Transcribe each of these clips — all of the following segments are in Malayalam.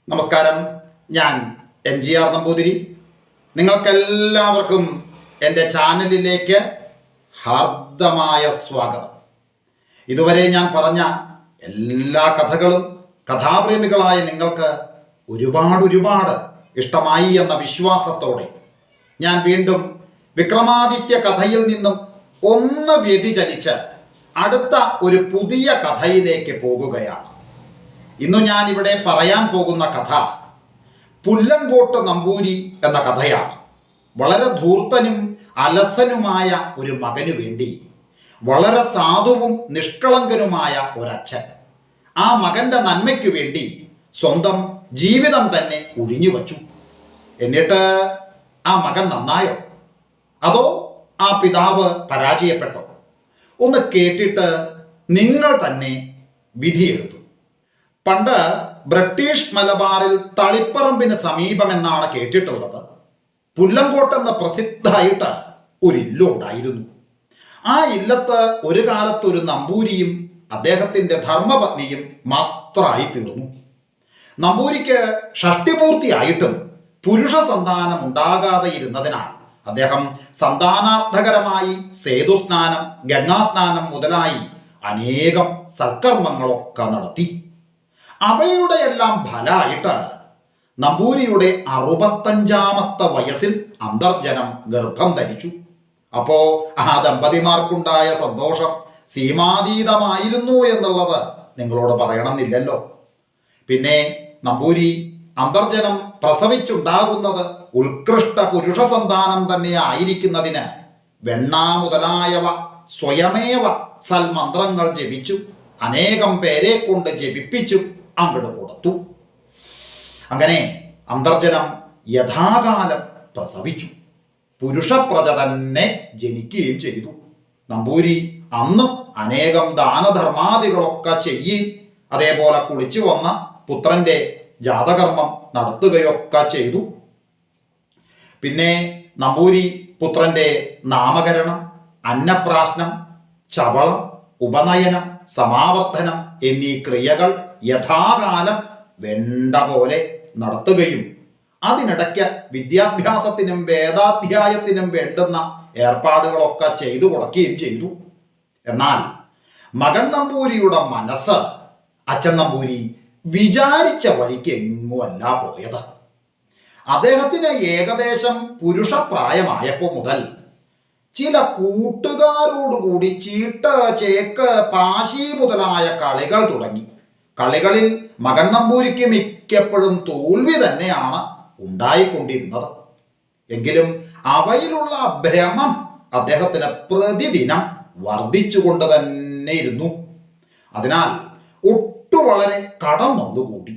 നമസ്കാരം. ഞാൻ NGR നമ്പൂതിരി. നിങ്ങൾക്കെല്ലാവർക്കും എൻ്റെ ചാനലിലേക്ക് ഹാർദമായ സ്വാഗതം. ഇതുവരെ ഞാൻ പറഞ്ഞ എല്ലാ കഥകളും കഥാപ്രേമികളായ നിങ്ങൾക്ക് ഒരുപാട് ഇഷ്ടമായി എന്ന വിശ്വാസത്തോടെ ഞാൻ വീണ്ടും വിക്രമാദിത്യ കഥയിൽ നിന്നും ഒന്ന് വ്യതിചലിച്ച് അടുത്ത ഒരു പുതിയ കഥയിലേക്ക് പോകുകയാണ്. ഇന്നു ഞാൻ ഇവിടെ പറയാൻ പോകുന്ന കഥ പുല്ലങ്കോട്ട് നമ്പൂരി എന്ന കഥയാണ്. വളരെ ധൂർത്തനും അലസനുമായ ഒരു മകനു വേണ്ടി വളരെ സാധുവും നിഷ്കളങ്കനുമായ ഒരച്ഛൻ ആ മകന്റെ നന്മയ്ക്കു വേണ്ടി സ്വന്തം ജീവിതം തന്നെ ഒഴിഞ്ഞു വച്ചു. എന്നിട്ട് ആ മകൻ നന്നായോ, അതോ ആ പിതാവ് പരാജയപ്പെട്ടോ? ഒന്ന് കേട്ടിട്ട് നിങ്ങൾ തന്നെ വിധിയെഴുതു. പണ്ട് ബ്രിട്ടീഷ് മലബാറിൽ തളിപ്പറമ്പിന് സമീപം എന്നാണ് കേട്ടിട്ടുള്ളത്. പുല്ലങ്കോട്ട് എന്ന പ്രസിദ്ധമായിട്ട് ഒരു ഇല്ലുണ്ടായിരുന്നു. ആ ഇല്ലത്ത് ഒരു കാലത്ത് ഒരു നമ്പൂരിയും അദ്ദേഹത്തിന്റെ ധർമ്മപത്നിയും മാത്രമായി തീർന്നു. നമ്പൂരിക്ക് ഷഷ്ടിപൂർത്തിയായിട്ടും പുരുഷ സന്താനം ഉണ്ടാകാതെ ഇരുന്നതിനാൽ അദ്ദേഹം സന്താനാർത്ഥകരമായി സേതുസ്നാനം, ഗംഗാസ്നാനം മുതലായി അനേകം സൽക്കർമ്മങ്ങളൊക്കെ നടത്തി. അവയുടെയെല്ലാം ഫലമായിട്ട് നമ്പൂരിയുടെ 65ാമത്തെ വയസ്സിൽ അന്തർജനം ഗർഭം ധരിച്ചു. അപ്പോ ആ ദമ്പതിമാർക്കുണ്ടായ സന്തോഷം സീമാതീതമായിരുന്നു എന്നുള്ളത് നിങ്ങളോട് പറയണമെന്നില്ലല്ലോ. പിന്നെ നമ്പൂരി അന്തർജനം പ്രസവിച്ചുണ്ടാകുന്നത് ഉത്കൃഷ്ട പുരുഷ സന്താനം തന്നെ ആയിരിക്കുന്നതിന് വെണ്ണ മുതലായവ സ്വയമേവ സൽമന്ത്രങ്ങൾ ജപിച്ചു അനേകം പേരെ കൊണ്ട് ജപിപ്പിച്ചു അങ്ങോട്ട് കൊടുത്തു. അങ്ങനെ അന്തർജനം യഥാകാലം പ്രസവിച്ചു. പുരുഷപ്രജ തന്നെ ജനിക്കുകയും ചെയ്തു. നമ്പൂരി അന്നും അനേകം ദാനധർമാദികളൊക്കെ ചെയ്യുകയും അതേപോലെ കുളിച്ചു വന്ന പുത്രന്റെ ജാതകർമ്മം നടത്തുകയൊക്കെ ചെയ്തു. പിന്നെ നമ്പൂരി പുത്രന്റെ നാമകരണം, അന്നപ്രാശനം, ചവളം, ഉപനയനം, സമാവർത്തനം എന്നീ ക്രിയകൾ യഥാകാലം വേണ്ട പോലെ നടത്തുകയും അതിനിടയ്ക്ക് വിദ്യാഭ്യാസത്തിനും വേദാധ്യായത്തിനും വേണ്ടുന്ന ഏർപ്പാടുകളൊക്കെ ചെയ്തു കൊടുക്കുകയും ചെയ്തു. എന്നാൽ മകൻ നമ്പൂരിയുടെ മനസ്സ് അച്ഛൻ നമ്പൂരി വിചാരിച്ച വഴിക്ക് എങ്ങുമല്ല പോയത്. അദ്ദേഹത്തിന് ഏകദേശം പുരുഷപ്രായമായപ്പോൾ മുതൽ ചില കൂട്ടുകാരോടുകൂടി ചീട്ട്, ചേക്ക്, പാശി മുതലായ കളികൾ തുടങ്ങി. കളികളിൽ മകൻ നമ്പൂരിക്ക് മിക്കപ്പോഴും തോൽവി തന്നെയാണ് ഉണ്ടായിക്കൊണ്ടിരുന്നത്. എങ്കിലും അവയിലുള്ള ഭ്രമം അദ്ദേഹത്തിന് പ്രതിദിനം വർദ്ധിച്ചുകൊണ്ട് തന്നെ ഇരുന്നു. അതിനാൽ വളരെ കടം വന്നുകൂടി.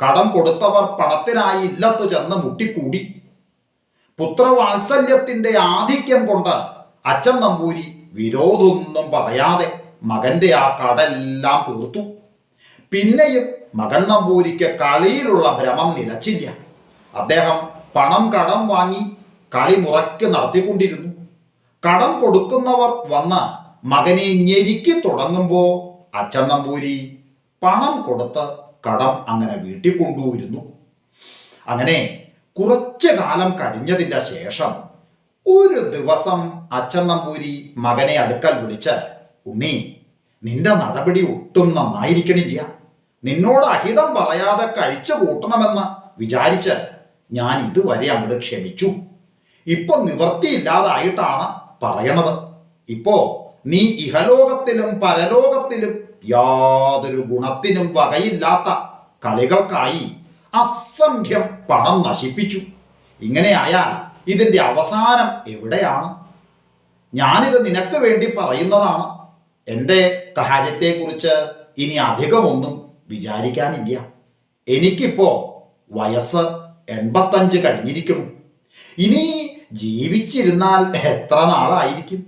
കടം കൊടുത്തവർ പണത്തിനായി ഇല്ലത്ത് ചെന്ന് മുട്ടിക്കൂടി. പുത്രവാത്സല്യത്തിന്റെ ആധിക്യം കൊണ്ട് അച്ഛൻ നമ്പൂരി വിരോധമൊന്നും പറയാതെ മകന്റെ ആ കടെല്ലാം തീർത്തു. പിന്നെയും മകൻ നമ്പൂരിക്ക് കളിയിലുള്ള ഭ്രമം നിലച്ചില്ല. അദ്ദേഹം പണം കടം വാങ്ങി കളി മുറയ്ക്ക് നടത്തിക്കൊണ്ടിരുന്നു. കടം കൊടുക്കുന്നവർ വന്ന് മകനെ ഞെരുക്കി തുടങ്ങുമ്പോൾ അച്ഛൻ നമ്പൂരി പണം കൊടുത്ത് കടം അങ്ങനെ വീട്ടിൽ കൊണ്ടുവരുന്നു. അങ്ങനെ കുറച്ചു കാലം കഴിഞ്ഞതിൻ്റെ ശേഷം ഒരു ദിവസം അച്ഛൻ നമ്പൂരി മകനെ അടുക്കൽ വിളിച്ച്, ഉണ്ണി, നിന്റെ നടപടി ഒട്ടും നന്നായിരിക്കണില്ല. നിന്നോട് അഹിതം പറയാതെ കഴിച്ചു കൂട്ടണമെന്ന് വിചാരിച്ച് ഞാൻ ഇതുവരെ അങ്ങോട്ട് ക്ഷമിച്ചു. ഇപ്പൊ നിവൃത്തിയില്ലാതായിട്ടാണ് പറയണത്. ഇപ്പോ നീ ഇഹലോകത്തിലും പരലോകത്തിലും യാതൊരു ഗുണത്തിനും വകയില്ലാത്ത കളികൾക്കായി അസംഖ്യം പണം നശിപ്പിച്ചു. ഇങ്ങനെയായാൽ ഇതിൻ്റെ അവസാനം എവിടെയാണ്? ഞാനിത് നിനക്ക് വേണ്ടി പറയുന്നതാണ്. എൻ്റെ കാര്യത്തെക്കുറിച്ച് ഇനി അധികമൊന്നും വിചാരിക്കാനില്ല. എനിക്കിപ്പോ വയസ്സ് 85 കഴിഞ്ഞിരിക്കുന്നു. ഇനി ജീവിച്ചിരുന്നാൽ എത്ര നാളായിരിക്കും?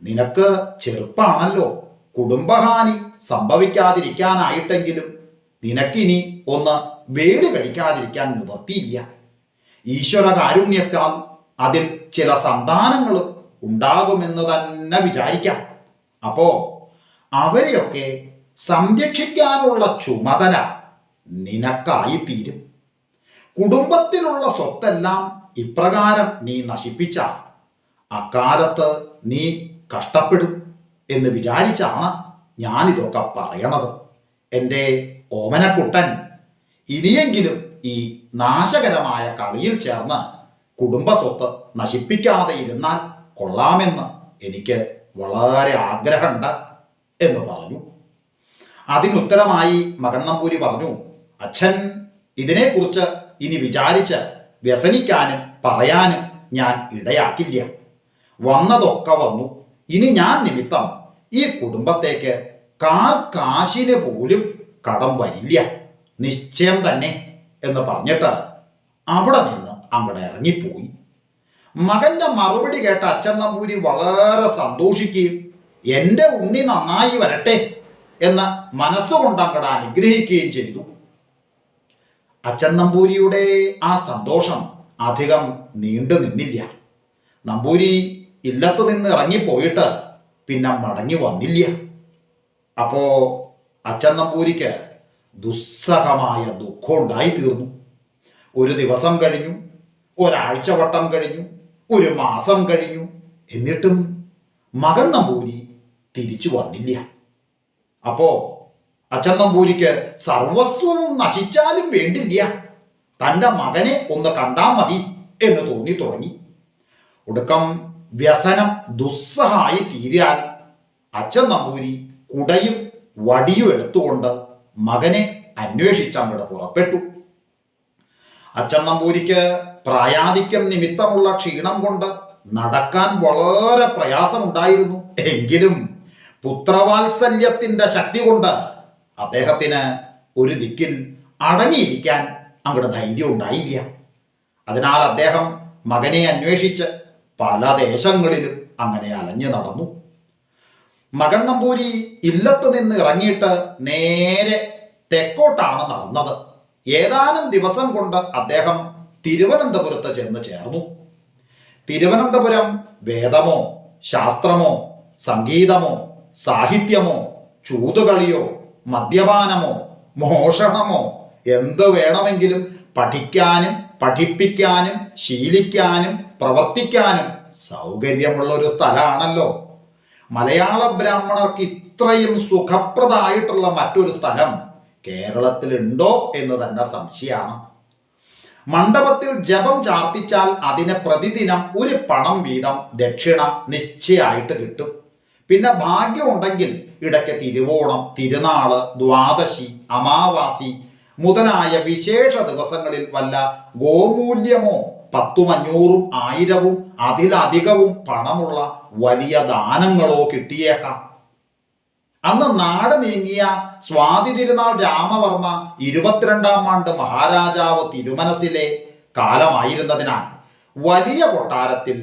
നിനക്ക് ചെറുപ്പാണല്ലോ. കുടുംബഹാനി സംഭവിക്കാതിരിക്കാനായിട്ടെങ്കിലും നിനക്കിനി ഒന്ന് വേട് കഴിക്കാതിരിക്കാൻ നിവർത്തിയില്ല. ഈശ്വര കാരുണ്യത്താൽ അതിൽ ചില സന്താനങ്ങളും ഉണ്ടാകുമെന്ന് തന്നെ വിചാരിക്കാം. അപ്പോ അവരെയൊക്കെ സംരക്ഷിക്കാനുള്ള ചുമതല നിനക്കായിത്തീരും. കുടുംബത്തിലുള്ള സ്വത്തെല്ലാം ഇപ്രകാരം നീ നശിപ്പിച്ച അക്കാലത്ത് നീ കഷ്ടപ്പെടും എന്ന് വിചാരിച്ചാണ് ഞാനിതൊക്കെ പറയണത്. എൻ്റെ ഓമനക്കുട്ടൻ, ഇനിയെങ്കിലും ഈ നാശകരമായ കളിയിൽ ചേർന്ന് കുടുംബസ്വത്ത് നശിപ്പിക്കാതെ ഇരുന്നാൽ കൊള്ളാമെന്ന് എനിക്ക് വളരെ ആഗ്രഹമുണ്ട് എന്ന് പറഞ്ഞു. അതിനുത്തരമായി മകൻ നമ്പൂരി പറഞ്ഞു, അച്ഛൻ ഇതിനെക്കുറിച്ച് ഇനി വിചാരിച്ച് വ്യസനിക്കാനും പറയാനും ഞാൻ ഇടയാക്കില്ല. വന്നതൊക്കെ വന്നു. ഇനി ഞാൻ നിമിത്തം ഈ കുടുംബത്തേക്ക് കാൽ കാശിന് പോലും കടം വരില്ല, നിശ്ചയം തന്നെ എന്ന് പറഞ്ഞിട്ട് അവിടെ നിന്ന് അങ്ങോട്ട് ഇറങ്ങിപ്പോയി. മകന്റെ മറുപടി കേട്ട അച്ഛൻ നമ്പൂരി വളരെ സന്തോഷിക്കുകയും എൻ്റെ ഉണ്ണി നന്നായി വരട്ടെ എന്ന് മനസ്സുകൊണ്ട് അങ്ങോട്ട് അനുഗ്രഹിക്കുകയും ചെയ്തു. അച്ഛൻ നമ്പൂരിയുടെ ആ സന്തോഷം അധികം നീണ്ടു നിന്നില്ല. നമ്പൂരി ഇല്ലത്ത് നിന്ന് ഇറങ്ങിപ്പോയിട്ട് പിന്നെ മടങ്ങി വന്നില്ല. അപ്പോ അച്ഛൻ നമ്പൂരിക്ക് ദുസ്സഹമായ ദുഃഖം ഉണ്ടായി തീർന്നു. ഒരു ദിവസം കഴിഞ്ഞു, ഒരാഴ്ച വട്ടം കഴിഞ്ഞു, ഒരു മാസം കഴിഞ്ഞു. എന്നിട്ടും മകൻ നമ്പൂരി തിരിച്ചു വന്നില്ല. അപ്പോ അച്ഛൻ നമ്പൂരിക്ക് സർവസ്വവും നശിച്ചാലും വേണ്ടില്ല, തൻ്റെ മകനെ ഒന്ന് കണ്ടാൽ മതി എന്ന് തോന്നി തുടങ്ങി. ഒടുക്കം വ്യസനം ദുസ്സഹായി തീരാൻ അച്ഛൻ നമ്പൂരി കുടയും വടിയും എടുത്തുകൊണ്ട് മകനെ അന്വേഷിച്ചങ്ങോട്ട് പുറപ്പെട്ടു. അച്ഛൻ നമ്പൂരിക്ക് പ്രായാധിക്യം നിമിത്തമുള്ള ക്ഷീണം കൊണ്ട് നടക്കാൻ വളരെ പ്രയാസമുണ്ടായിരുന്നു. എങ്കിലും പുത്രവാത്സല്യത്തിന്റെ ശക്തി കൊണ്ട് അദ്ദേഹത്തിന് ഒരു ദിക്കിൽ അടങ്ങിയിരിക്കാൻ അങ്ങോട്ട് ധൈര്യം ഉണ്ടായില്ല. അതിനാൽ അദ്ദേഹം മകനെ അന്വേഷിച്ച് പല ദേശങ്ങളിലും അങ്ങനെ അലഞ്ഞു നടന്നു. മകൻ നമ്പൂരി ഇല്ലത്ത് നിന്ന് ഇറങ്ങിയിട്ട് നേരെ തെക്കോട്ടാണ് നടന്നത്. ഏതാനും ദിവസം കൊണ്ട് അദ്ദേഹം തിരുവനന്തപുരത്ത് ചെന്ന് ചേർന്നു. തിരുവനന്തപുരം വേദമോ ശാസ്ത്രമോ സംഗീതമോ സാഹിത്യമോ ചൂതുകളിയോ മദ്യപാനമോ മോഷണമോ എന്ത് വേണമെങ്കിലും പഠിക്കാനും പഠിപ്പിക്കാനും ശീലിക്കാനും പ്രവർത്തിക്കാനും സൗകര്യമുള്ള ഒരു സ്ഥലമാണല്ലോ. മലയാള ബ്രാഹ്മണർക്ക് ഇത്രയും സുഖപ്രദമായിട്ടുള്ള മറ്റൊരു സ്ഥലം കേരളത്തിലുണ്ടോ എന്ന് തന്നെ സംശയമാണ്. മണ്ഡപത്തിൽ ജപം ചാർത്തിച്ചാൽ അതിന് പ്രതിദിനം ഒരു പണം വീതം ദക്ഷിണ നിശ്ചയമായിട്ട് കിട്ടും. പിന്നെ ഭാഗ്യമുണ്ടെങ്കിൽ ഇടയ്ക്ക് തിരുവോണം, തിരുനാള്, ദ്വാദശി, അമാവാസി മുതലായ വിശേഷ ദിവസങ്ങളിൽ വല്ല ഗോമൂല്യമോ 10, 500, 1000 അതിലധികവും പണമുള്ള വലിയ ദാനങ്ങളോ കിട്ടിയേക്കാം. അന്ന് നാട് നീങ്ങിയ സ്വാതി തിരുനാൾ രാമവർമ്മ 22-ാം ആണ്ട് മഹാരാജാവ് തിരുമനസിലെ കാലമായിരുന്നതിനാൽ വലിയ കൊട്ടാരത്തിൽ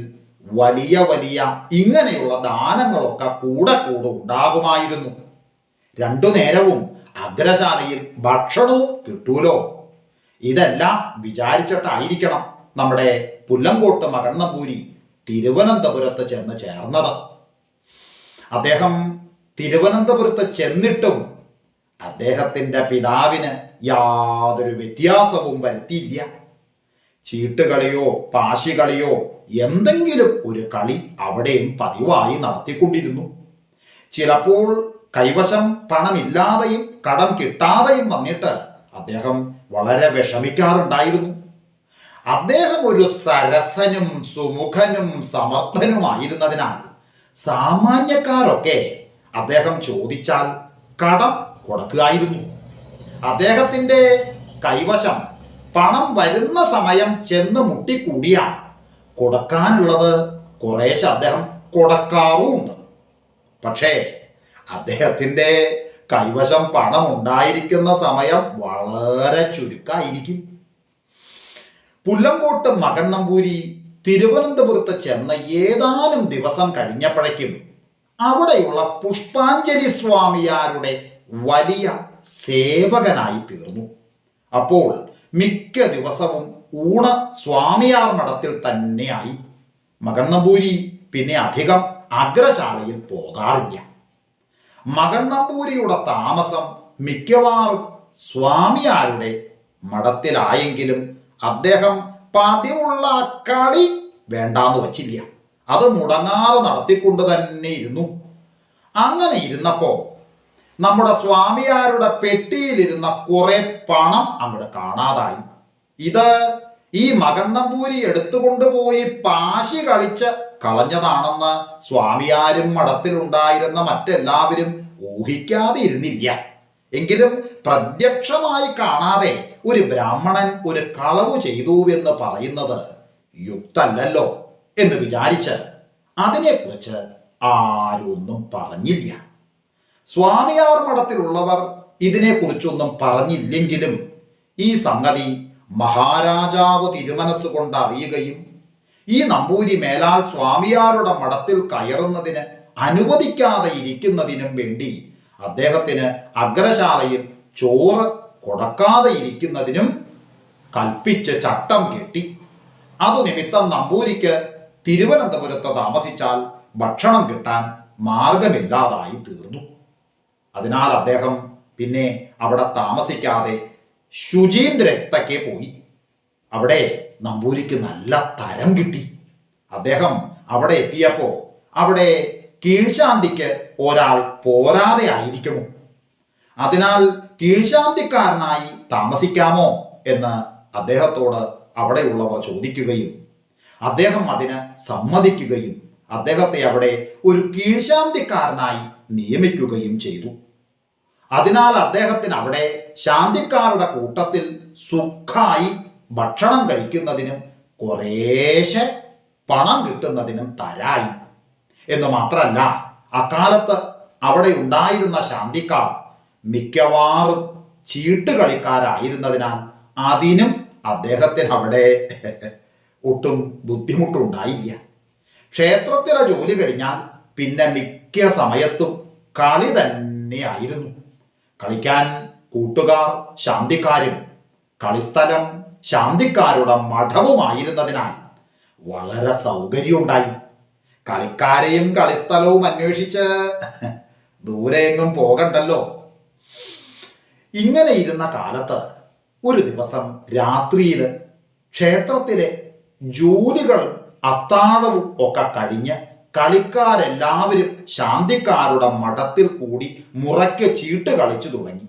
വലിയ വലിയ ഇങ്ങനെയുള്ള ദാനങ്ങളൊക്കെ കൂടെ ഉണ്ടാകുമായിരുന്നു. രണ്ടു നേരവും അഗ്രശാലയിൽ ഭക്ഷണവും കിട്ടൂലോ. ഇതെല്ലാം വിചാരിച്ചിട്ടായിരിക്കണം നമ്മുടെ പുല്ലങ്കോട്ട് മകൻ നമ്പൂരി തിരുവനന്തപുരത്ത് ചെന്ന് ചേർന്നത്. അദ്ദേഹം തിരുവനന്തപുരത്ത് ചെന്നിട്ടും അദ്ദേഹത്തിൻ്റെ പിതാവിന് യാതൊരു വ്യത്യാസവും വരുത്തിയില്ല. ചീട്ടുകളിയോ പാശികളിയോ എന്തെങ്കിലും ഒരു കളി അവിടെയും പതിവായി നടത്തിക്കൊണ്ടിരുന്നു. ചിലപ്പോൾ കൈവശം പണമില്ലാതെയും കടം കിട്ടാതെയും വന്നിട്ട് അദ്ദേഹം വളരെ വിഷമിക്കാറുണ്ടായിരുന്നു. അദ്ദേഹം ഒരു സരസനും സുമുഖനും സമർത്ഥനുമായിരുന്നതിനാൽ സാമാന്യക്കാരൊക്കെ അദ്ദേഹം ചോദിച്ചാൽ കടം കൊടുക്കുകയായിരുന്നു. അദ്ദേഹത്തിൻ്റെ കൈവശം പണം വരുന്ന സമയം ചെന്ന് മുട്ടിക്കൂടിയാൽ കൊടുക്കാനുള്ളത് കുറേശ്ശെ അദ്ദേഹം കൊടുക്കാറുമുണ്ട്. പക്ഷേ അദ്ദേഹത്തിൻ്റെ കൈവശം പണം ഉണ്ടായിരിക്കുന്ന സമയം വളരെ ചുരുക്കമായിരിക്കും. പുല്ലങ്കോട്ട് മകൻ നമ്പൂരി തിരുവനന്തപുരത്ത് ചെന്ന ഏതാനും ദിവസം കഴിഞ്ഞപ്പോഴേക്കും അവിടെയുള്ള പുഷ്പാഞ്ജലി സ്വാമിയാരുടെ വലിയ സേവകനായി തീർന്നു. അപ്പോൾ മിക്ക ദിവസവും ഊണ് സ്വാമിയാർ മഠത്തിൽ തന്നെയായി. മകൻ നമ്പൂരി പിന്നെ അധികം അഗ്രശാലയിൽ പോകാറില്ല. മകൻ നമ്പൂരിയുടെ താമസം മിക്കവാറും സ്വാമിയാരുടെ മഠത്തിലായെങ്കിലും അദ്ദേഹം പതിവുള്ള കളി വേണ്ടാന്ന് വച്ചില്ല. അത് മുടങ്ങാതെ നടത്തിക്കൊണ്ട് തന്നെ ഇരുന്നു. അങ്ങനെ ഇരുന്നപ്പോ നമ്മുടെ സ്വാമിയാരുടെ പെട്ടിയിലിരുന്ന കുറെ പണം അങ്ങോട്ട് കാണാതായി. ഇത് ഈ മകൻ നമ്പൂരി എടുത്തുകൊണ്ടുപോയി പാശി കളിച്ച് കളഞ്ഞതാണെന്ന് സ്വാമിയാരും മഠത്തിലുണ്ടായിരുന്ന മറ്റെല്ലാവരും ഊഹിക്കാതെ ഇരുന്നില്ല. എങ്കിലും പ്രത്യക്ഷമായി കാണാതെ ഒരു ബ്രാഹ്മണൻ ഒരു കളവ് ചെയ്തുവെന്ന് പറയുന്നത് യുക്തല്ലല്ലോ എന്ന് വിചാരിച്ച് അതിനെക്കുറിച്ച് ആരൊന്നും പറഞ്ഞില്ല. സ്വാമിയാർ മഠത്തിലുള്ളവർ ഇതിനെക്കുറിച്ചൊന്നും പറഞ്ഞില്ലെങ്കിലും ഈ സംഗതി മഹാരാജാവ് തിരുമനസ്സുകൊണ്ട് അറിയുകയും ഈ നമ്പൂരി മേലാൽ സ്വാമിയാരുടെ മഠത്തിൽ കയറുന്നതിന് അനുവദിക്കാതെ ഇരിക്കുന്നതിനും വേണ്ടി അദ്ദേഹത്തിന് അഗ്രശാലയിൽ ചോറ് കൊടുക്കാതെ ഇരിക്കുന്നതിനും കൽപ്പിച്ച് ചട്ടം കെട്ടി. അതു നിമിത്തം നമ്പൂരിക്ക് തിരുവനന്തപുരത്ത് താമസിച്ചാൽ ഭക്ഷണം കിട്ടാൻ മാർഗമില്ലാതായി തീർന്നു. അതിനാൽ അദ്ദേഹം പിന്നെ അവിടെ താമസിക്കാതെ ശുചീന്ദ്രത്തേക്ക് പോയി. അവിടെ നമ്പൂരിക്ക് നല്ല തരം കിട്ടി. അദ്ദേഹം അവിടെ എത്തിയപ്പോൾ അവിടെ കീഴ്ശാന്തിക്ക് ഒരാൾ പോരാതെ ആയിരിക്കണം. അതിനാൽ കീഴ്ശാന്തിക്കാരനായി താമസിക്കാമോ എന്ന് അദ്ദേഹത്തോട് അവിടെയുള്ളവർ ചോദിക്കുകയും അദ്ദേഹം അതിന് സമ്മതിക്കുകയും അദ്ദേഹത്തെ അവിടെ ഒരു കീഴ്ശാന്തിക്കാരനായി നിയമിക്കുകയും ചെയ്തു. അതിനാൽ അദ്ദേഹത്തിന് അവിടെ ശാന്തിക്കാരുടെ കൂട്ടത്തിൽ സുഖായി ഭക്ഷണം കഴിക്കുന്നതിനും കുറേശ്ശെ പണം കിട്ടുന്നതിനും തരായി. എന്ന് മാത്രമല്ല, അക്കാലത്ത് അവിടെ ഉണ്ടായിരുന്ന ശാന്തിക്കാർ മിക്കവാറും ചീട്ടുകളിക്കാരായിരുന്നതിനാൽ അതിനും അദ്ദേഹത്തിന് അവിടെ ഒട്ടും ബുദ്ധിമുട്ടുണ്ടായില്ല. ക്ഷേത്രത്തിലെ ജോലി കഴിഞ്ഞാൽ പിന്നെ മിക്ക സമയത്തും കളി തന്നെയായിരുന്നു. കളിക്കാൻ കൂട്ടുകാർ ശാന്തിക്കാരും കളിസ്ഥലം ശാന്തിക്കാരുടെ മഠവുമായിരുന്നതിനാൽ വളരെ സൗകര്യമുണ്ടായി. കളിക്കാരെയും കളിസ്ഥലവും അന്വേഷിച്ച് ദൂരെയെങ്ങും പോകണ്ടല്ലോ. ഇങ്ങനെ ഇരുന്ന കാലത്ത് ഒരു ദിവസം രാത്രിയിൽ ക്ഷേത്രത്തിലെ ജോലികളും അത്താഴവും ഒക്കെ കഴിഞ്ഞ് കളിക്കാരെല്ലാവരും ശാന്തിക്കാരുടെ മഠത്തിൽ കൂടി മുറയ്ക്ക് ചീട്ട് കളിച്ചു തുടങ്ങി.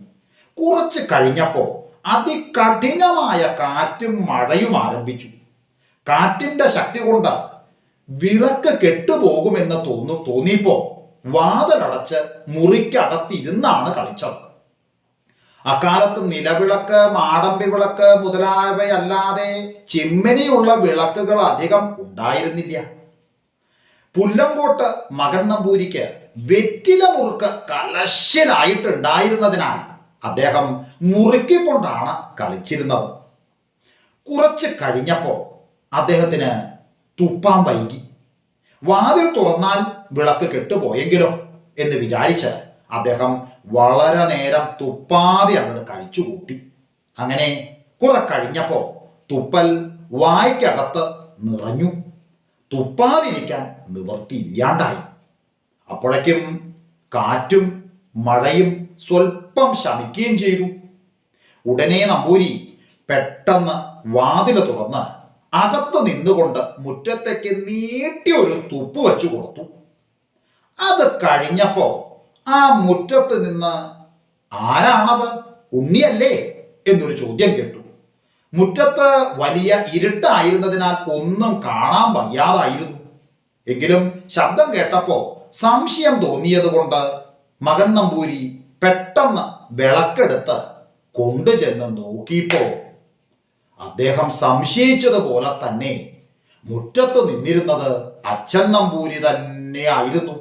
കുറച്ച് കഴിഞ്ഞപ്പോൾ അതികഠിനമായ കാറ്റും മഴയും ആരംഭിച്ചു. കാറ്റിന്റെ ശക്തി കൊണ്ട് വിളക്ക് കെട്ടുപോകുമെന്ന് തോന്നിയപ്പോ വാതിലടച്ച് മുറിക്കകത്തിരുന്നാണ് കളിച്ചത്. അക്കാലത്ത് നിലവിളക്ക്, മാടമ്പി വിളക്ക് മുതലായവയല്ലാതെ ചിമ്മിനിയുള്ള വിളക്കുകൾ അധികം ഉണ്ടായിരുന്നില്ല. പുല്ലങ്കോട്ട് മകൻ നമ്പൂരിക്ക് വെറ്റില മുറുക്ക് കലശലായിട്ടുണ്ടായിരുന്നതിനാൽ അദ്ദേഹം മുറുക്കിക്കൊണ്ടാണ് കളിച്ചിരുന്നത്. കുറച്ച് കഴിഞ്ഞപ്പോൾ അദ്ദേഹത്തിന് തുപ്പാൻ വൈകി. വാതിൽ തുറന്നാൽ വിളക്ക് കെട്ടുപോയെങ്കിലോ എന്ന് വിചാരിച്ച് അദ്ദേഹം വളരെ നേരം തുപ്പാതെ അങ്ങോട്ട് കഴിച്ചുകൂട്ടി. അങ്ങനെ കുറെ കഴിഞ്ഞപ്പോൾ തുപ്പൽ വായ്ക്കകത്ത് നിറഞ്ഞു. തുപ്പാതിരിക്കാൻ നിവൃത്തിയില്ലാണ്ടായി. അപ്പോഴേക്കും കാറ്റും മഴയും സ്വൽപ്പം ശമിക്കുകയും ചെയ്തു. ഉടനെ നമ്പൂരി പെട്ടെന്ന് വാതില് തുറന്ന് അകത്ത് നിന്നുകൊണ്ട് മുറ്റത്തേക്ക് നീട്ടി ഒരു തുപ്പ് വെച്ചു കൊടുത്തു. അത് കഴിഞ്ഞപ്പോ ആ മുറ്റത്ത് നിന്ന് ആരാണത്, ഉണ്ണിയല്ലേ എന്നൊരു ചോദ്യം കേട്ടു. മുറ്റത്ത് വലിയ ഇരുട്ടായിരുന്നതിനാൽ ഒന്നും കാണാൻ വയ്യാതായിരുന്നു. എങ്കിലും ശബ്ദം കേട്ടപ്പോ സംശയം തോന്നിയത് കൊണ്ട് മകൻ നമ്പൂരി പെട്ടെന്ന് വിളക്കെടുത്ത് കൊണ്ടുചെന്ന് നോക്കിയപ്പോ അദ്ദേഹം സംശയിച്ചതുപോലെ തന്നെ മുറ്റത്ത് നിന്നിരുന്നത് അച്ഛൻ നമ്പൂരി തന്നെ ആയിരുന്നു.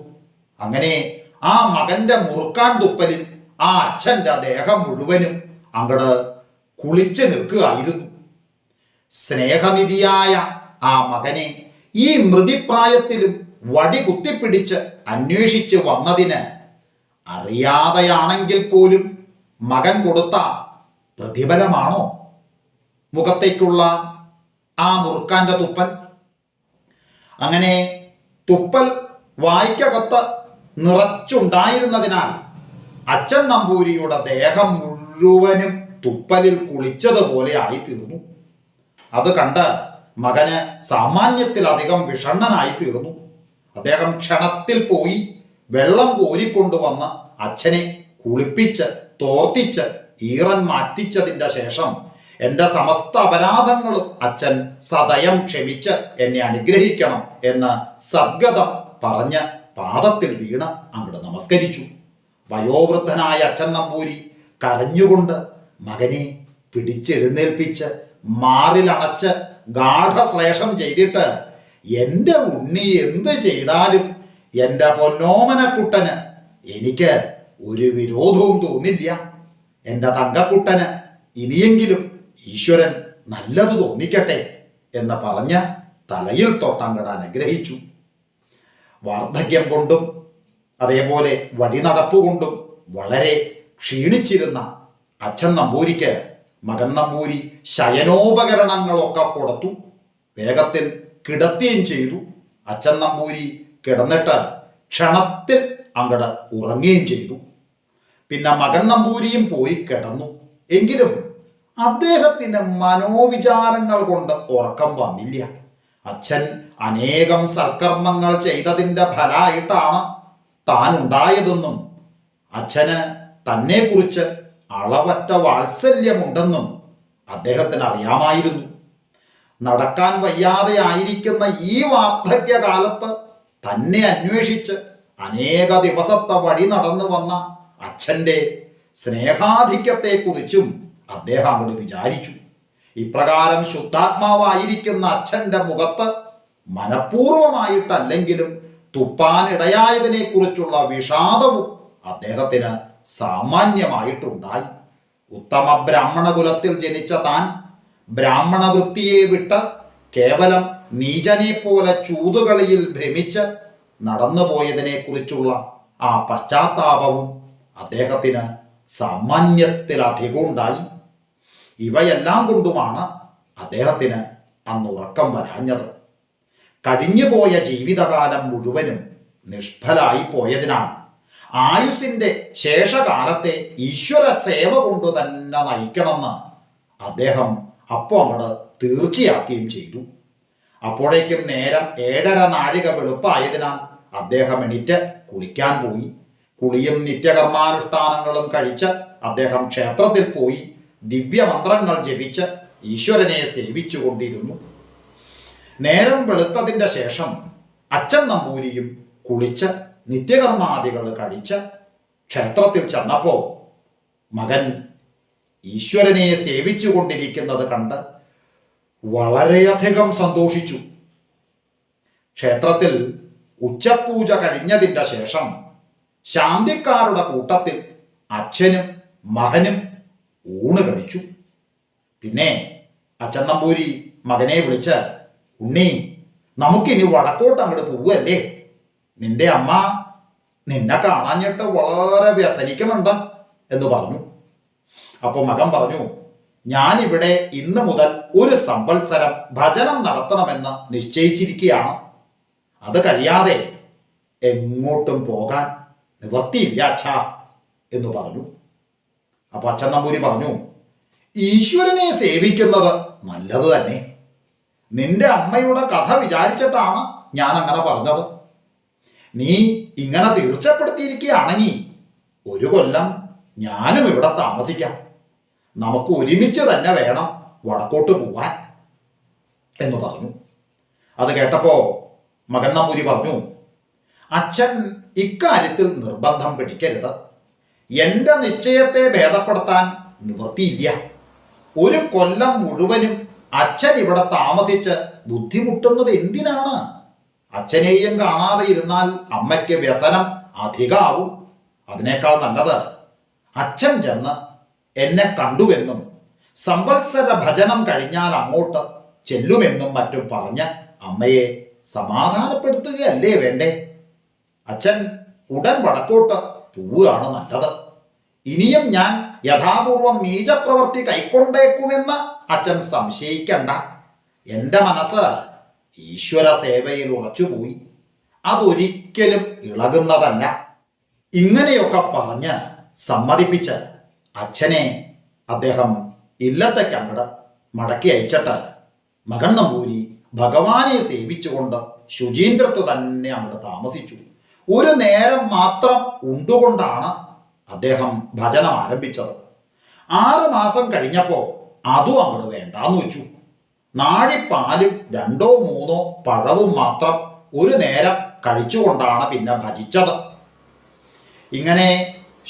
അങ്ങനെ ആ മകന്റെ മുറുക്കാൻ തുപ്പലിൽ ആ അച്ഛന്റെ ദേഹം മുഴുവനും അങ്ങട് കുളിച്ചു നിൽക്കുകയായിരുന്നു. സ്നേഹനിധിയായ ആ മകനെ ഈ മൃതിപ്രായത്തിലും വടി കുത്തിപ്പിടിച്ച് അന്വേഷിച്ച് വന്നതിന് അറിയാതെയാണെങ്കിൽ പോലും മകൻ കൊടുത്ത പ്രതിഫലമാണോ മുഖത്തേക്കുള്ള ആ മുറുക്കാന്റെ തുപ്പൽ? അങ്ങനെ തുപ്പൽ വായ്ക്കകത്ത് നിറച്ചുണ്ടായിരുന്നതിനാൽ അച്ഛൻ നമ്പൂരിയുടെ ദേഹം മുഴുവനും തുപ്പലിൽ കുളിച്ചതുപോലെ ആയിത്തീർന്നു. അത് കണ്ട് മകന് സാമാന്യത്തിലധികം വിഷണ്ണനായി തീർന്നു. അദ്ദേഹം ക്ഷണത്തിൽ പോയി വെള്ളം കോരിക്കൊണ്ടുവന്ന് അച്ഛനെ കുളിപ്പിച്ച് തോർത്തിച്ച് ഈറൻ മാറ്റിച്ചതിൻ്റെ ശേഷം എൻ്റെ സമസ്ത അപരാധങ്ങളും അച്ഛൻ സദയം ക്ഷമിച്ച് എന്നെ അനുഗ്രഹിക്കണം എന്ന് സദ്ഗതം പറഞ്ഞ് പാദത്തിൽ വീണ് അങ്ങോട്ട് നമസ്കരിച്ചു. വയോവൃദ്ധനായ അച്ഛൻ നമ്പൂരി കരഞ്ഞുകൊണ്ട് മകനെ പിടിച്ചെഴുന്നേൽപ്പിച്ച് മാറിലണച്ച് ഗാഠശ്ലേഷം ചെയ്തിട്ട്, എൻ്റെ ഉണ്ണി എന്ത് ചെയ്താലും എൻ്റെ പൊന്നോമനക്കുട്ടന് എനിക്ക് ഒരു വിരോധവും തോന്നില്ല. എൻ്റെ തങ്കക്കുട്ടന് ഇനിയെങ്കിലും ഈശ്വരൻ നല്ലത് തോന്നിക്കട്ടെ എന്ന് പറഞ്ഞ് തലയിൽ തൊട്ടങ്ങട് അനുഗ്രഹിച്ചു. വാർദ്ധക്യം കൊണ്ടും അതേപോലെ വഴിനടപ്പുകൊണ്ടും വളരെ ക്ഷീണിച്ചിരുന്ന അച്ഛൻ നമ്പൂരിക്ക് മകൻ നമ്പൂരി ശയനോപകരണങ്ങളൊക്കെ കൊടുത്തു. വേഗത്തിൽ കിടത്തുകയും ചെയ്തു. അച്ഛൻ നമ്പൂരി കിടന്നിട്ട് ക്ഷണത്തിൽ അങ്ങട് ഉറങ്ങുകയും ചെയ്തു. പിന്നെ മകൻ നമ്പൂരിയും പോയി കിടന്നു. എങ്കിലും അദ്ദേഹത്തിന് മനോവിചാരങ്ങൾ കൊണ്ട് ഉറക്കം വന്നില്ല. അച്ഛൻ അനേകം സൽക്കർമ്മങ്ങൾ ചെയ്തതിൻ്റെ ഫലമായിട്ടാണ് താൻ ഉണ്ടായതെന്നും അച്ഛന് തന്നെക്കുറിച്ച് അളവറ്റ വാത്സല്യമുണ്ടെന്നും അദ്ദേഹത്തിന് അറിയാമായിരുന്നു. നടക്കാൻ വയ്യാതെ ആയിരിക്കുന്ന ഈ വാർദ്ധക്യകാലത്ത് തന്നെ അന്വേഷിച്ച് അനേക ദിവസത്തെ വഴി നടന്നു വന്ന അച്ഛൻ്റെ സ്നേഹാധിക്യത്തെക്കുറിച്ചും അദ്ദേഹം അങ്ങോട്ട് വിചാരിച്ചു. ഇപ്രകാരം ശുദ്ധാത്മാവായിരിക്കുന്ന അച്ഛൻ്റെ മുഖത്ത് മനഃപൂർവമായിട്ടല്ലെങ്കിലും തുപ്പാനിടയായതിനെ കുറിച്ചുള്ള വിഷാദവും അദ്ദേഹത്തിന് സാമാന്യമായിട്ടുണ്ടായി. ഉത്തമ ബ്രാഹ്മണ കുലത്തിൽ ജനിച്ച താൻ ബ്രാഹ്മണ വൃത്തിയെ വിട്ട് കേവലം നീചനെ പോലെ ചൂതുകളിയിൽ ഭ്രമിച്ച് നടന്നുപോയതിനെ കുറിച്ചുള്ള ആ പശ്ചാത്താപവും അദ്ദേഹത്തിന് സാമാന്യത്തിലധികം ഉണ്ടായി. ഇവയെല്ലാം കൊണ്ടുമാണ് അദ്ദേഹത്തിന് അന്ന് ഉറക്കം വരാഞ്ഞത്. കഴിഞ്ഞുപോയ ജീവിതകാലം മുഴുവനും നിഷ്ഫലായി പോയതിനാൽ ആയുസ്സിൻ്റെ ശേഷകാലത്തെ ഈശ്വര സേവ കൊണ്ട് തന്നെ നയിക്കണമെന്ന് അദ്ദേഹം അപ്പോൾ അങ്ങോട്ട് തീർച്ചയാക്കുകയും ചെയ്തു. അപ്പോഴേക്കും നേരം 7:30 നാഴിക വെളുപ്പായതിനാൽ അദ്ദേഹം എണീറ്റ് കുളിക്കാൻ പോയി. കുളിയും നിത്യകർമാനുഷ്ഠാനങ്ങളും കഴിച്ച് അദ്ദേഹം ക്ഷേത്രത്തിൽ പോയി ദിവ്യമന്ത്രങ്ങൾ ജപിച്ച് ഈശ്വരനെ സേവിച്ചു കൊണ്ടിരുന്നു. നേരം വെളുത്തതിൻ്റെ ശേഷം അച്ഛൻ നമ്പൂരിയും കുളിച്ച് നിത്യകർമാദികൾ കഴിച്ച് ക്ഷേത്രത്തിൽ ചെന്നപ്പോൾ മകൻ ഈശ്വരനെ സേവിച്ചു കൊണ്ടിരിക്കുന്നത് കണ്ട് വളരെയധികം സന്തോഷിച്ചു. ക്ഷേത്രത്തിൽ ഉച്ചപൂജ കഴിഞ്ഞതിൻ്റെ ശേഷം ശാന്തിക്കാരുടെ കൂട്ടത്തിൽ അച്ഛനും മകനും ഊണ് കഴിച്ചു. പിന്നെ അച്ഛൻ നമ്പൂരി മകനെ വിളിച്ച്, ഉണ്ണി, നമുക്കിനി വടക്കോട്ട് അങ്ങോട്ട് പോവുകയല്ലേ? നിന്റെ അമ്മ നിന്നെ കാണാഞ്ഞിട്ട് വളരെ വ്യസനിക്കുന്നുണ്ട് എന്ന് പറഞ്ഞു. അപ്പോൾ മകൻ പറഞ്ഞു, ഞാനിവിടെ ഇന്ന് മുതൽ ഒരു സംവത്സരം ഭജനം നടത്തണമെന്ന് നിശ്ചയിച്ചിരിക്കുകയാണ്. അത് കഴിയാതെ എങ്ങോട്ടും പോകാൻ നിവർത്തിയില്ല അച്ഛാ എന്ന് പറഞ്ഞു. അപ്പോൾ അച്ഛൻ നമ്പൂരി പറഞ്ഞു, ഈശ്വരനെ സേവിക്കുന്നത് നല്ലത് തന്നെ. നിന്റെ അമ്മയുടെ കഥ വിചാരിച്ചിട്ടാണ് ഞാൻ അങ്ങനെ പറഞ്ഞത്. നീ ഇങ്ങനെ തീർച്ചപ്പെടുത്തിയിരിക്കുകയാണെങ്കിൽ 1 കൊല്ലം ഞാനും ഇവിടെ താമസിക്കാം. നമുക്ക് ഒരുമിച്ച് തന്നെ വേണം വടക്കോട്ട് പോവാൻ എന്ന് പറഞ്ഞു. അത് കേട്ടപ്പോൾ മകൻ നമ്പൂരി പറഞ്ഞു, അച്ഛൻ ഇക്കാര്യത്തിൽ നിർബന്ധം പിടിക്കരുത്. എൻ്റെ നിശ്ചയത്തെ ഭേദപ്പെടുത്താൻ നിവൃത്തിയില്ല. 1 കൊല്ലം മുഴുവനും അച്ഛൻ ഇവിടെ താമസിച്ച് ബുദ്ധിമുട്ടുന്നത് എന്തിനാണ്? അച്ഛനെയും കാണാതെ ഇരുന്നാൽ അമ്മയ്ക്ക് വ്യസനം അധികമാവും. അതിനേക്കാൾ നല്ലത് അച്ഛൻ ചെന്ന് എന്നെ കണ്ടുവെന്നും സംവത്സര ഭജനം കഴിഞ്ഞാൽ അങ്ങോട്ട് ചെല്ലുമെന്നും മറ്റും പറഞ്ഞ് അമ്മയെ സമാധാനപ്പെടുത്തുകയല്ലേ വേണ്ടേ? അച്ഛൻ ഉടൻ വടക്കോട്ട് പോവുകയാണ് നല്ലത്. ഇനിയും ഞാൻ യഥാപൂർവം നീചപ്രവൃത്തി കൈക്കൊണ്ടേക്കുമെന്ന് അച്ഛൻ സംശയിക്കണ്ട. എൻ്റെ മനസ്സ് ഈശ്വര സേവയിൽ ഉറച്ചുപോയി. അതൊരിക്കലും ഇളകുന്നതല്ല. ഇങ്ങനെയൊക്കെ പറഞ്ഞ് സമ്മതിപ്പിച്ച് അച്ഛനെ അദ്ദേഹം ഇല്ലത്തേക്ക് അങ്ങട് മടക്കി അയച്ചിട്ട് മകൻ നമ്പൂരി ഭഗവാനെ സേവിച്ചുകൊണ്ട് ശുചീന്ദ്രത്ത് തന്നെ അങ്ങോട്ട് താമസിച്ചു. ഒരു നേരം മാത്രം ഉണ്ടുകൊണ്ടാണ് അദ്ദേഹം ഭജനം ആരംഭിച്ചത്. 6 മാസം കഴിഞ്ഞപ്പോൾ അതും അങ്ങോട്ട് വേണ്ടാന്ന് വെച്ചു. നാഴിപ്പാലും 2 3 പഴവും മാത്രം ഒരു നേരം കഴിച്ചുകൊണ്ടാണ് പിന്നെ ഭജിച്ചത്. ഇങ്ങനെ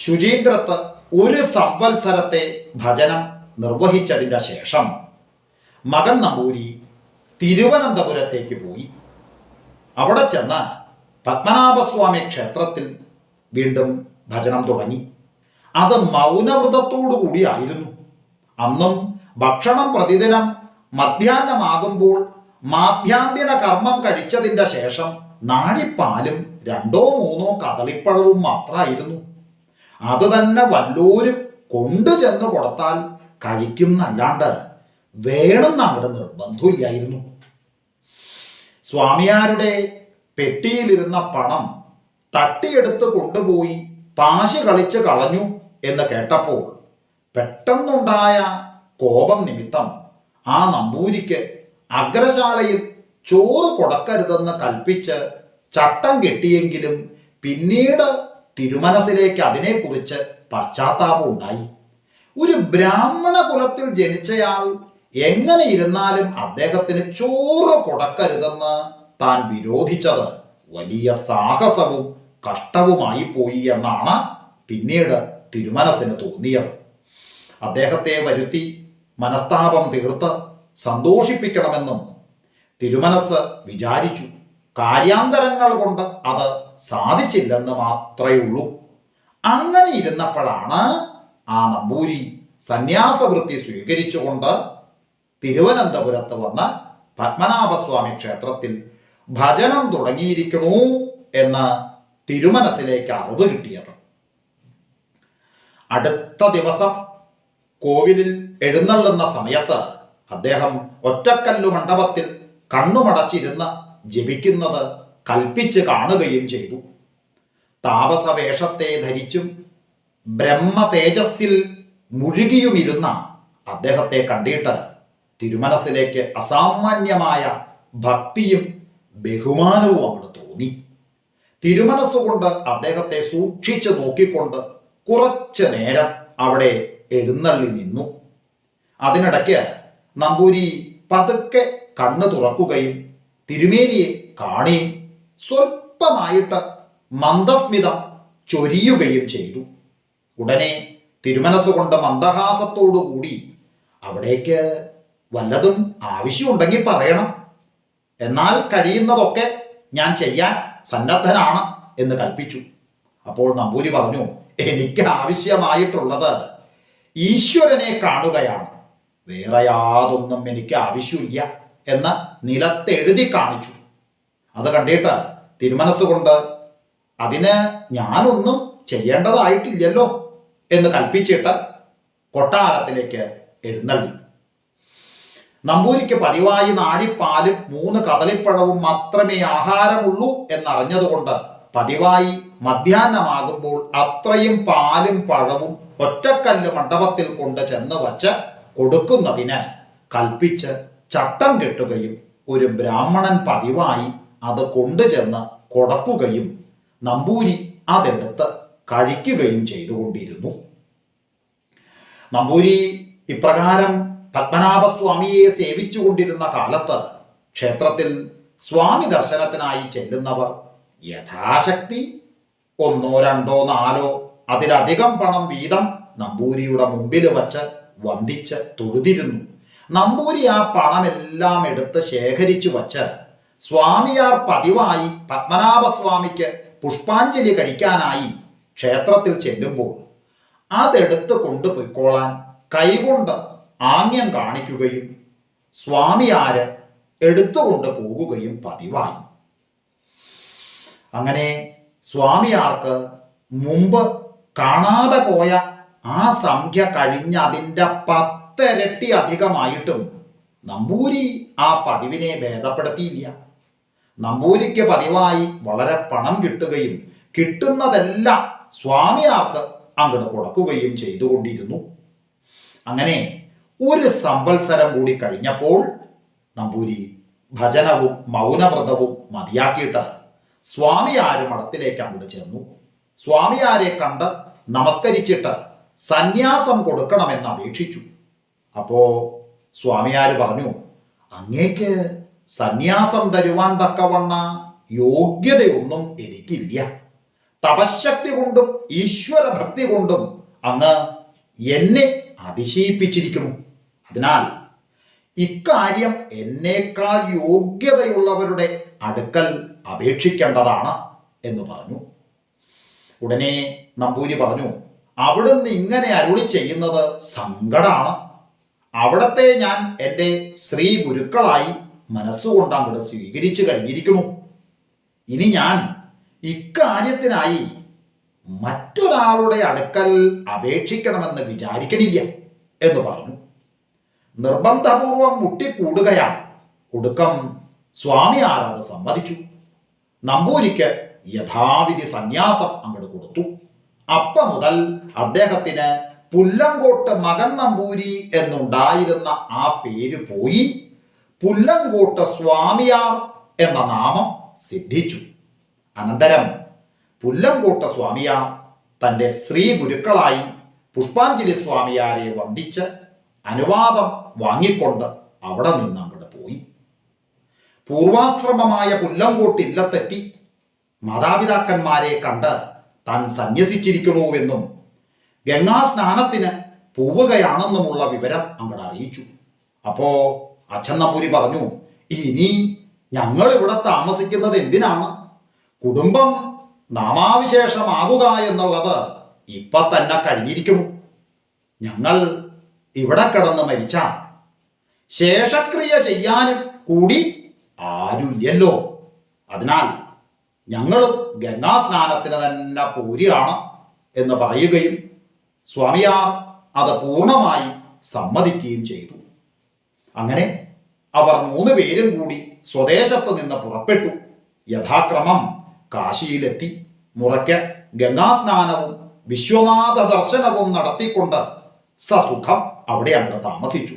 ശുചീന്ദ്രത്ത് 1 സംവത്സരത്തെ ഭജനം നിർവഹിച്ചതിൻ്റെ ശേഷം മകൻ നമ്പൂരി തിരുവനന്തപുരത്തേക്ക് പോയി. അവിടെ ചെന്ന് പത്മനാഭസ്വാമി ക്ഷേത്രത്തിൽ വീണ്ടും ഭജനം തുടങ്ങി. അത് മൗനവ്രതത്തോടു കൂടിയായിരുന്നു. അന്നും ഭക്ഷണം പ്രതിദിനം മധ്യാഹ്നമാകുമ്പോൾ മാധ്യാന്തിന കർമ്മം കഴിച്ചതിൻ്റെ ശേഷം നാഴിപ്പാലും 2 3 കദളിപ്പഴവും മാത്രമായിരുന്നു. അത് തന്നെ വല്ലോരും കൊണ്ടുചെന്ന് കൊടുത്താൽ കഴിക്കുന്നല്ലാണ്ട് വേണമെന്ന് അങ്ങോട്ട് നിർബന്ധമില്ലായിരുന്നു. സ്വാമിയാരുടെ പെട്ടിയിലിരുന്ന പണം തട്ടിയെടുത്ത് കൊണ്ടുപോയി പാശി കളിച്ച് കളഞ്ഞു എന്ന് കേട്ടപ്പോൾ പെട്ടെന്നുണ്ടായ കോപം നിമിത്തം ആ നമ്പൂരിക്ക് അഗ്രശാലയിൽ ചോറ് കൊടുക്കരുതെന്ന് കൽപ്പിച്ച് ചട്ടം കെട്ടിയെങ്കിലും പിന്നീട് തിരുമനസിലേക്ക് അതിനെക്കുറിച്ച് പശ്ചാത്താപം ഉണ്ടായി. ഒരു ബ്രാഹ്മണ കുലത്തിൽ ജനിച്ചയാൾ എങ്ങനെ ഇരുന്നാലും അദ്ദേഹത്തിന് ചോറ് കൊടുക്കരുതെന്ന് താൻ വിരോധിച്ചത് വലിയ സാഹസവും കഷ്ടവുമായി പോയി എന്നാണ് പിന്നീട് തിരുമനസിന് തോന്നിയത്. അദ്ദേഹത്തെ വരുത്തി മനസ്താപം തീർത്ത് സന്തോഷിപ്പിക്കണമെന്നും തിരുമനസ് വിചാരിച്ചു. കാര്യാന്തരങ്ങൾ കൊണ്ട് അത് സാധിച്ചില്ലെന്ന് മാത്രമേ ഉള്ളൂ. അങ്ങനെ ഇരുന്നപ്പോഴാണ് ആ നമ്പൂരി സന്യാസവൃത്തി സ്വീകരിച്ചുകൊണ്ട് തിരുവനന്തപുരത്ത് വന്ന് പത്മനാഭസ്വാമി ക്ഷേത്രത്തിൽ ഭജനം തുടങ്ങിയിരിക്കണു എന്ന് തിരുമനസിലേക്ക് അറിവ് കിട്ടിയത്. അടുത്ത ദിവസം കോവിലിൽ എഴുന്നള്ളുന്ന സമയത്ത് അദ്ദേഹം ഒറ്റക്കല്ലു മണ്ഡപത്തിൽ കണ്ണുമടച്ചിരുന്ന് ജപിക്കുന്നത് കൽപ്പിച്ച് കാണുകയും ചെയ്തു. താപസവേഷത്തെ ധരിച്ചും ബ്രഹ്മ തേജസ്സിൽ മുഴുകിയുമിരുന്ന അദ്ദേഹത്തെ കണ്ടിട്ട് തിരുമനസിലേക്ക് അസാമാന്യമായ ഭക്തിയും ബഹുമാനവും അങ്ങോട്ട് തോന്നി. തിരുമനസ്സുകൊണ്ട് അദ്ദേഹത്തെ സൂക്ഷിച്ചു നോക്കിക്കൊണ്ട് കുറച്ചു നേരം അവിടെ എഴുന്നള്ളി നിന്നു. അതിനിടയ്ക്ക് നമ്പൂരി പതുക്കെ കണ്ണു തുറക്കുകയും തിരുമേനിയെ കാണുകയും സ്വല്പമായിട്ട് മന്ദസ്മിതം ചൊരിയുകയും ചെയ്തു. ഉടനെ തിരുമനസ്സുകൊണ്ട് മന്ദഹാസത്തോടു കൂടി അവിടേക്ക് വല്ലതും ആവശ്യമുണ്ടെങ്കിൽ പറയണം, എന്നാൽ കഴിയുന്നതൊക്കെ ഞാൻ ചെയ്യാൻ സന്നദ്ധനാണ് എന്ന് കൽപ്പിച്ചു. അപ്പോൾ നമ്പൂരി പറഞ്ഞു, എനിക്ക് ആവശ്യമായിട്ടുള്ളത് ഈശ്വരനെ കാണുകയാണ്, വേറെ യാതൊന്നും എനിക്ക് ആവശ്യമില്ല എന്ന് നിലത്തെഴുതി കാണിച്ചു. അത് കണ്ടിട്ട് തിരുമനസ്സുകൊണ്ട് അതിന് ഞാനൊന്നും ചെയ്യേണ്ടതായിട്ടില്ലല്ലോ എന്ന് കൽപ്പിച്ചിട്ട് കൊട്ടാരത്തിലേക്ക് എഴുന്നള്ളി. നമ്പൂരിക്ക് പതിവായി നാഴിപ്പാലും 3 കദളിപ്പഴവും മാത്രമേ ആഹാരമുള്ളൂ എന്നറിഞ്ഞതുകൊണ്ട് പതിവായി മധ്യാഹ്നമാകുമ്പോൾ അത്രയും പാലും പഴവും ഒറ്റക്കല്ല് മണ്ഡപത്തിൽ കൊണ്ട് ചെന്ന് വച്ച് കൊടുക്കുന്നതിന് കൽപ്പിച്ച് ചട്ടം കെട്ടുകയും ഒരു ബ്രാഹ്മണൻ പതിവായി അത് കൊണ്ടുചെന്ന് കൊടുക്കുകയും നമ്പൂരി അതെടുത്ത് കഴിക്കുകയും ചെയ്തുകൊണ്ടിരുന്നു. നമ്പൂരി ഇപ്രകാരം പത്മനാഭസ്വാമിയെ സേവിച്ചുകൊണ്ടിരുന്ന കാലത്ത് ക്ഷേത്രത്തിൽ സ്വാമി ദർശനത്തിനായി ചെല്ലുന്നവർ യഥാശക്തി 1 2 4 അതിലധികം പണം വീതം നമ്പൂരിയുടെ മുമ്പിൽ വച്ച് വന്ദിച്ച് തൊഴുതിരുന്നു. നമ്പൂരി ആ പണമെല്ലാം എടുത്ത് ശേഖരിച്ചു വച്ച് സ്വാമിയാർ പതിവായി പത്മനാഭസ്വാമിക്ക് പുഷ്പാഞ്ജലി കഴിക്കാനായി ക്ഷേത്രത്തിൽ ചെല്ലുമ്പോൾ അതെടുത്ത് കൊണ്ടുപോയിക്കോളാൻ കൈകൊണ്ട് ആംഗ്യം കാണിക്കുകയും സ്വാമിയാര് എടുത്തുകൊണ്ട് പോകുകയും പതിവായി. അങ്ങനെ സ്വാമിയാർക്ക് മുമ്പ് കാണാതെ പോയ ആ സംഖ്യ കഴിഞ്ഞ് അതിൻ്റെ 10 ഇരട്ടി അധികമായിട്ടും നമ്പൂരി ആ പതിവിനെ ഭേദപ്പെടുത്തിയില്ല. നമ്പൂരിക്ക് പതിവായി വളരെ പണം കിട്ടുകയും കിട്ടുന്നതെല്ലാം സ്വാമിയാർക്ക് അങ്ങോട്ട് കൊടുക്കുകയും ചെയ്തുകൊണ്ടിരുന്നു. അങ്ങനെ ഒരു സംവത്സരം കൂടി കഴിഞ്ഞപ്പോൾ നമ്പൂരി ഭജനവും മൗനവ്രതവും മതിയാക്കിയിട്ട് സ്വാമിയാര് മഠത്തിലേക്ക് അങ്ങോട്ട് ചെന്നു. സ്വാമിയാരെ കണ്ട് നമസ്കരിച്ചിട്ട് സന്യാസം കൊടുക്കണമെന്ന് അപേക്ഷിച്ചു. അപ്പോ സ്വാമിയാര് പറഞ്ഞു, അങ്ങേക്ക് സന്യാസം തരുവാൻ തക്കവണ്ണ യോഗ്യതയൊന്നും എനിക്കില്ല. തപശക്തി കൊണ്ടും ഈശ്വര ഭക്തി കൊണ്ടും അങ്ങ് എന്നെ അതിശയിപ്പിച്ചിരിക്കുന്നു. അതിനാൽ ഇക്കാര്യം എന്നേക്കാൾ യോഗ്യതയുള്ളവരുടെ അടുക്കൽ അപേക്ഷിക്കേണ്ടതാണ് എന്ന് പറഞ്ഞു. ഉടനെ നമ്പൂരി പറഞ്ഞു, അവിടുന്ന് ഇങ്ങനെ അരുളി ചെയ്യുന്നത് സങ്കടാണ്. അവിടത്തെ ഞാൻ എൻ്റെ ശ്രീ ഗുരുക്കളായി മനസ്സുകൊണ്ട് അങ്ങോട്ട് സ്വീകരിച്ചു കഴിഞ്ഞിരിക്കുന്നു. ഇനി ഞാൻ ഇക്കാര്യത്തിനായി മറ്റൊരാളുടെ അടുക്കൽ അപേക്ഷിക്കണമെന്ന് വിചാരിക്കണില്ല എന്ന് പറഞ്ഞു. നിർബന്ധപൂർവം മുട്ടിക്കൂടുകയാണ്. ഒടുക്കം സ്വാമിയാർ അത് സമ്മതിച്ചു. നമ്പൂരിക്ക് യഥാവിധി സന്യാസം അങ്ങോട്ട് കൊടുത്തു. അപ്പ മുതൽ അദ്ദേഹത്തിന് പുല്ലങ്കോട്ട് മകൻ നമ്പൂരി എന്നുണ്ടായിരുന്ന ആ പേര് പോയി പുല്ലങ്കോട്ട് സ്വാമിയാർ എന്ന നാമം സിദ്ധിച്ചു. അനന്തരം പുല്ലങ്കോട്ട് സ്വാമിയാർ തൻ്റെ ശ്രീ ഗുരുക്കളായി പുഷ്പാഞ്ജലി സ്വാമിയാരെ വന്ദിച്ച് അനുവാദം വാങ്ങിക്കൊണ്ട് അവിടെ നിന്ന് അങ്ങോട്ട് പോയി. പൂർവാശ്രമമായ പുല്ലങ്കോട്ട് ഇല്ലത്തെത്തി മാതാപിതാക്കന്മാരെ കണ്ട് താൻ സന്യസിച്ചിരിക്കണുവെന്നും ഗംഗാസ്നാനത്തിന് പോവുകയാണെന്നുമുള്ള വിവരം അങ്ങോട്ട് അറിയിച്ചു. അപ്പോ അച്ഛൻ നമ്പൂരി പറഞ്ഞു, ഇനി ഞങ്ങൾ ഇവിടെ താമസിക്കുന്നത് എന്തിനാണ്? കുടുംബം നാമാവിശേഷമാകുക എന്നുള്ളത് ഇപ്പൊ തന്നെ കഴിഞ്ഞിരിക്കുന്നു. ഞങ്ങൾ ഇവിടെ കിടന്ന് മരിച്ച ശേഷക്രിയ ചെയ്യാനും കൂടി ആരുമില്ലല്ലോ. അതിനാൽ ഞങ്ങളും ഗംഗാസ്നാനത്തിന് തന്നെ പോരുകയാണ് എന്ന് പറയുകയും സ്വാമിയാർ അത് പൂർണ്ണമായി സമ്മതിക്കുകയും ചെയ്തു. അങ്ങനെ അവർ 3 പേരും കൂടി സ്വദേശത്ത് നിന്ന് പുറപ്പെട്ടു. യഥാക്രമം കാശിയിലെത്തി മുറയ്ക്ക് ഗംഗാസ്നാനവും വിശ്വനാഥ ദർശനവും നടത്തിക്കൊണ്ട് സസുഖം അവിടെ അങ്ങോട്ട് താമസിച്ചു.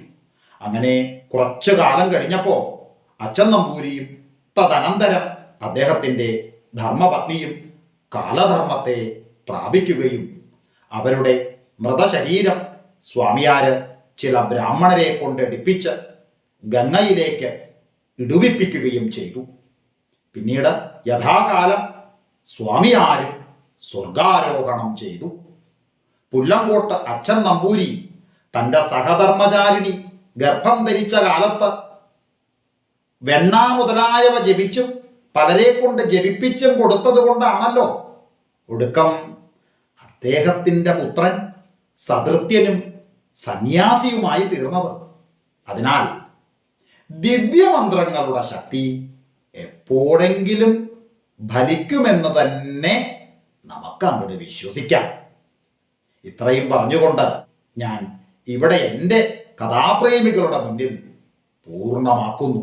അങ്ങനെ കുറച്ചു കാലം കഴിഞ്ഞപ്പോൾ അച്ഛൻ നമ്പൂരിയും തദനന്തരം അദ്ദേഹത്തിൻ്റെ ധർമ്മപത്നിയും കാലധർമ്മത്തെ പ്രാപിക്കുകയും അവരുടെ മൃതശരീരം സ്വാമിയാര് ചില ബ്രാഹ്മണരെ കൊണ്ടെടുപ്പിച്ച് ഗംഗയിലേക്ക് ഇടുവിപ്പിക്കുകയും ചെയ്തു. പിന്നീട് യഥാകാലം സ്വാമിയാരും സ്വർഗാരോഹണം ചെയ്തു. പുല്ലങ്കോട്ട് അച്ഛൻ നമ്പൂരി തൻ്റെ സഹധർമ്മചാരിണി ഗർഭം ധരിച്ച കാലത്ത് വെണ്ണ മുതലായവ ജപിച്ചും പലരെ കൊണ്ട് ജപിപ്പിച്ചും കൊടുത്തത് കൊണ്ടാണല്ലോ ഒടുക്കം അദ്ദേഹത്തിൻ്റെ പുത്രൻ സദൃത്യനും സന്യാസിയുമായി തീർന്നത്. അതിനാൽ ദിവ്യമന്ത്രങ്ങളുടെ ശക്തി എപ്പോഴെങ്കിലും ഫലിക്കുമെന്ന് തന്നെ നമുക്ക് അങ്ങോട്ട് വിശ്വസിക്കാം. ഇത്രയും പറഞ്ഞുകൊണ്ട് ഞാൻ ഇവിടെ എൻ്റെ കഥാപ്രേമികളുടെ മുന്നിൽ പൂർണ്ണമാക്കുന്നു.